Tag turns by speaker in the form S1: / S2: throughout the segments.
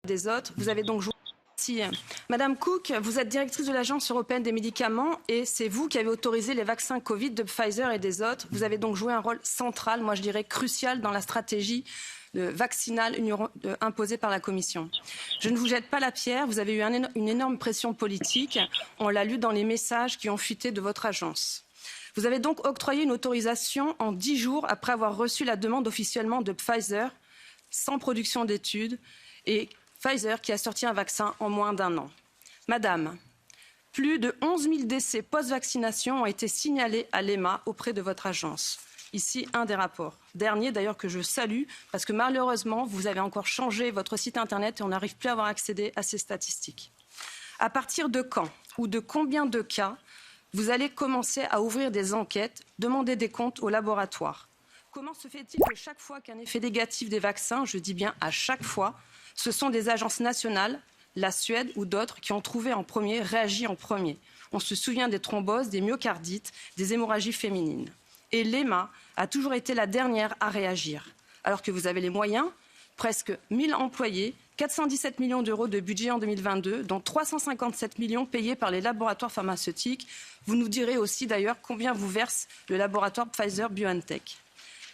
S1: des autres. Vous avez donc joué... Madame Cook, vous êtes directrice de l'Agence européenne des médicaments et c'est vous qui avez autorisé les vaccins Covid de Pfizer et des autres. Vous avez donc joué un rôle central, moi je dirais crucial, dans la stratégie vaccinale imposée par la Commission. Je ne vous jette pas la pierre, vous avez eu une énorme pression politique. On l'a lu dans les messages qui ont fuité de votre agence. Vous avez donc octroyé une autorisation en 10 jours après avoir reçu la demande officiellement de Pfizer, sans production d'études, et Pfizer qui a sorti un vaccin en moins d'1 an. Madame, plus de 11 000 décès post-vaccination ont été signalés à l'EMA auprès de votre agence. Ici, un des rapports. Dernier d'ailleurs que je salue parce que malheureusement, vous avez encore changé votre site internet et on n'arrive plus à avoir accès à ces statistiques. À partir de quand ou de combien de cas vous allez commencer à ouvrir des enquêtes, demander des comptes aux laboratoires? Comment se fait-il que chaque fois qu'un effet négatif des vaccins, je dis bien à chaque fois, ce sont des agences nationales, la Suède ou d'autres, qui ont trouvé en premier, réagi en premier? On se souvient des thromboses, des myocardites, des hémorragies féminines. Et l'EMA a toujours été la dernière à réagir. Alors que vous avez les moyens, presque 1000 employés, 417 millions d'euros de budget en 2022, dont 357 millions payés par les laboratoires pharmaceutiques. Vous nous direz aussi d'ailleurs combien vous verse le laboratoire Pfizer-BioNTech.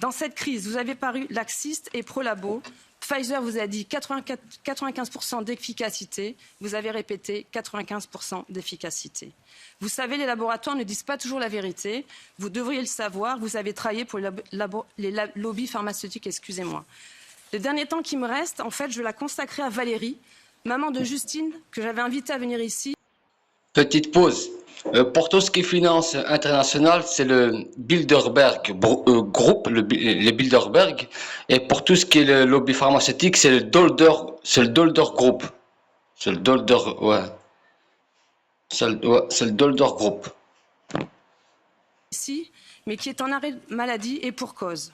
S1: Dans cette crise, vous avez paru laxiste et pro-labo. Pfizer vous a dit 95% d'efficacité. Vous avez répété 95% d'efficacité. Vous savez, les laboratoires ne disent pas toujours la vérité. Vous devriez le savoir. Vous avez travaillé pour les lobbies pharmaceutiques, excusez-moi. Le dernier temps qui me reste, en fait, je la consacrer à Valérie, maman de Justine, que j'avais invitée à venir ici.
S2: Petite pause. Pour tout ce qui est finance internationale, c'est le Bilderberg Group, les Bilderberg. Et pour tout ce qui est le lobby pharmaceutique, c'est le Dolder Group. C'est le Dolder, ouais. C'est le Dolder Group.
S1: Ici, mais qui est en arrêt maladie et pour cause.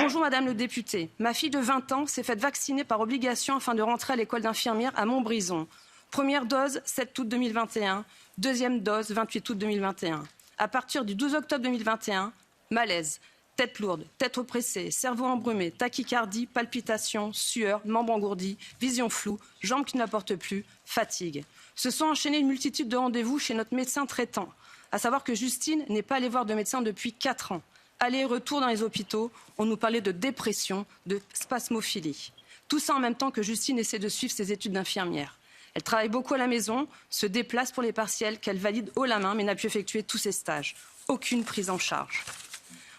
S1: Bonjour Madame le député. Ma fille de 20 ans s'est faite vacciner par obligation afin de rentrer à l'école d'infirmière à Montbrison. Première dose, 7 août 2021. Deuxième dose, 28 août 2021. À partir du 12 octobre 2021, malaise, tête lourde, tête oppressée, cerveau embrumé, tachycardie, palpitations, sueur, membres engourdis, vision floue, jambes qui ne la portent plus, fatigue. Se sont enchaînés une multitude de rendez-vous chez notre médecin traitant. À savoir que Justine n'est pas allée voir de médecin depuis 4 ans. Aller et retour dans les hôpitaux, on nous parlait de dépression, de spasmophilie. Tout ça en même temps que Justine essaie de suivre ses études d'infirmière. Elle travaille beaucoup à la maison, se déplace pour les partiels qu'elle valide haut la main, mais n'a pu effectuer tous ses stages. Aucune prise en charge.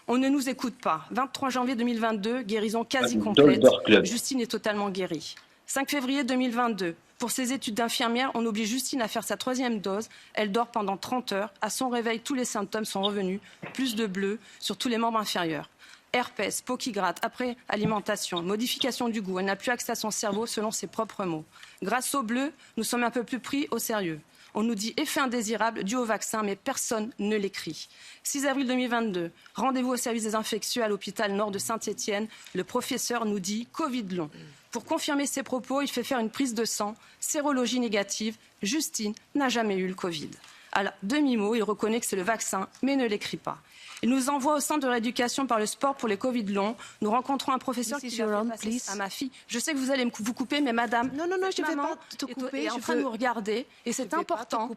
S1: On ne nous écoute pas. 23 janvier 2022, guérison quasi complète. Justine est totalement guérie. 5 février 2022, pour ses études d'infirmière, on oblige Justine à faire sa 3e dose. Elle dort pendant 30 heures. À son réveil, tous les symptômes sont revenus. Plus de bleu sur tous les membres inférieurs. Herpès, peau qui gratte, après alimentation, modification du goût. Elle n'a plus accès à son cerveau selon ses propres mots. Grâce au bleu, nous sommes un peu plus pris au sérieux. On nous dit effet indésirable dû au vaccin, mais personne ne l'écrit. 6 avril 2022, rendez-vous au service des infectieux à l'hôpital Nord de Saint-Étienne. Le professeur nous dit Covid long. Pour confirmer ses propos, il fait faire une prise de sang, sérologie négative. Justine n'a jamais eu le Covid. À demi-mot, il reconnaît que c'est le vaccin, mais ne l'écrit pas. Il nous envoie au centre de rééducation par le sport pour les Covid longs. Nous rencontrons un professeur qui a fait passer à ma fille. Je sais que vous allez vous couper, mais madame,
S3: non, je ne vais pas te couper.
S1: Est en train de nous regarder. Et c'est important,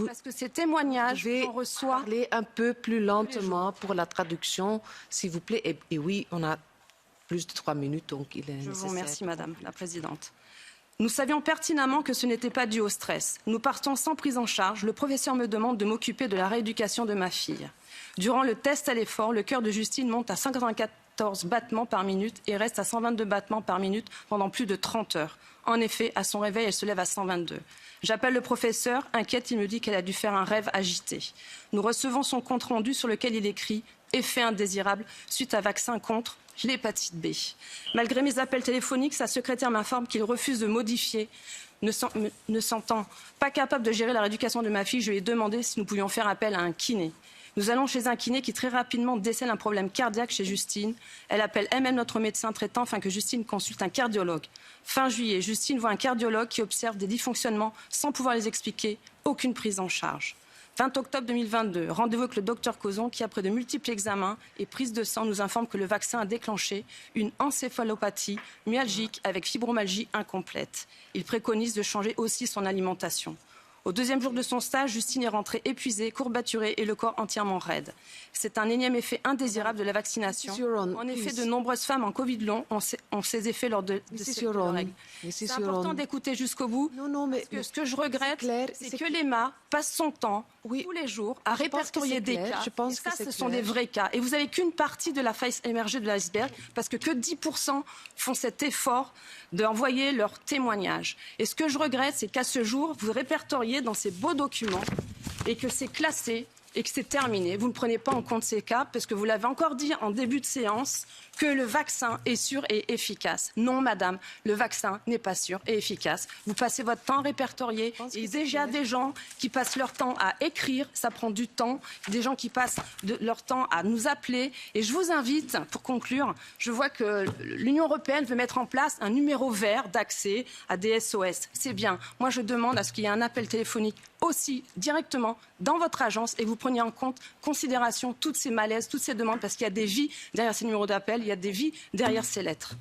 S1: parce que ces témoignages qu'on reçoit...
S3: Parler un peu plus lentement pour la traduction, s'il vous plaît. Et oui, on a plus de 3 minutes, donc il est nécessaire.
S1: Je vous remercie, madame la présidente. Nous savions pertinemment que ce n'était pas dû au stress. Nous partons sans prise en charge. Le professeur me demande de m'occuper de la rééducation de ma fille. Durant le test à l'effort, le cœur de Justine monte à 194 battements par minute et reste à 122 battements par minute pendant plus de 30 heures. En effet, à son réveil, elle se lève à 122. J'appelle le professeur, inquiète, il me dit qu'elle a dû faire un rêve agité. Nous recevons son compte-rendu sur lequel il écrit « Effet indésirable suite à vaccin contre l'hépatite B ». Malgré mes appels téléphoniques, sa secrétaire m'informe qu'il refuse de modifier. Ne sentant pas capable de gérer la rééducation de ma fille, je lui ai demandé si nous pouvions faire appel à un kiné. Nous allons chez un kiné qui très rapidement décèle un problème cardiaque chez Justine. Elle appelle elle-même notre médecin traitant afin que Justine consulte un cardiologue. Fin juillet, Justine voit un cardiologue qui observe des dysfonctionnements sans pouvoir les expliquer. Aucune prise en charge. 20 octobre 2022, rendez-vous avec le docteur Cozon qui, après de multiples examens et prises de sang, nous informe que le vaccin a déclenché une encéphalopathie myalgique avec fibromyalgie incomplète. Il préconise de changer aussi son alimentation. Au deuxième jour de son stage, Justine est rentrée épuisée, courbaturée et le corps entièrement raide. C'est un énième effet indésirable de la vaccination. En effet, de nombreuses femmes en Covid long ont ces effets lors de ces règles. C'est important d'écouter jusqu'au bout. Parce que ce que je regrette, c'est que l'EMA passe son temps tous les jours à répertorier des cas. Et ça, ce sont des vrais cas. Et vous n'avez qu'une partie de la face émergée de l'iceberg, parce que 10% font cet effort d'envoyer leur témoignage. Et ce que je regrette, c'est qu'à ce jour, vous répertoriez dans ces beaux documents et que c'est classé et que c'est terminé. Vous ne prenez pas en compte ces cas parce que vous l'avez encore dit en début de séance que le vaccin est sûr et efficace. Non, madame, le vaccin n'est pas sûr et efficace. Vous passez votre temps à répertorier. Il y a déjà des gens qui passent leur temps à écrire, ça prend du temps. Des gens qui passent leur temps à nous appeler. Et je vous invite, pour conclure, je vois que l'Union européenne veut mettre en place un numéro vert d'accès à des SOS. C'est bien. Moi, je demande à ce qu'il y ait un appel téléphonique aussi directement dans votre agence et vous preniez en considération toutes ces malaises, toutes ces demandes, parce qu'il y a des vies derrière ces numéros d'appel, il y a des vies derrière ces lettres.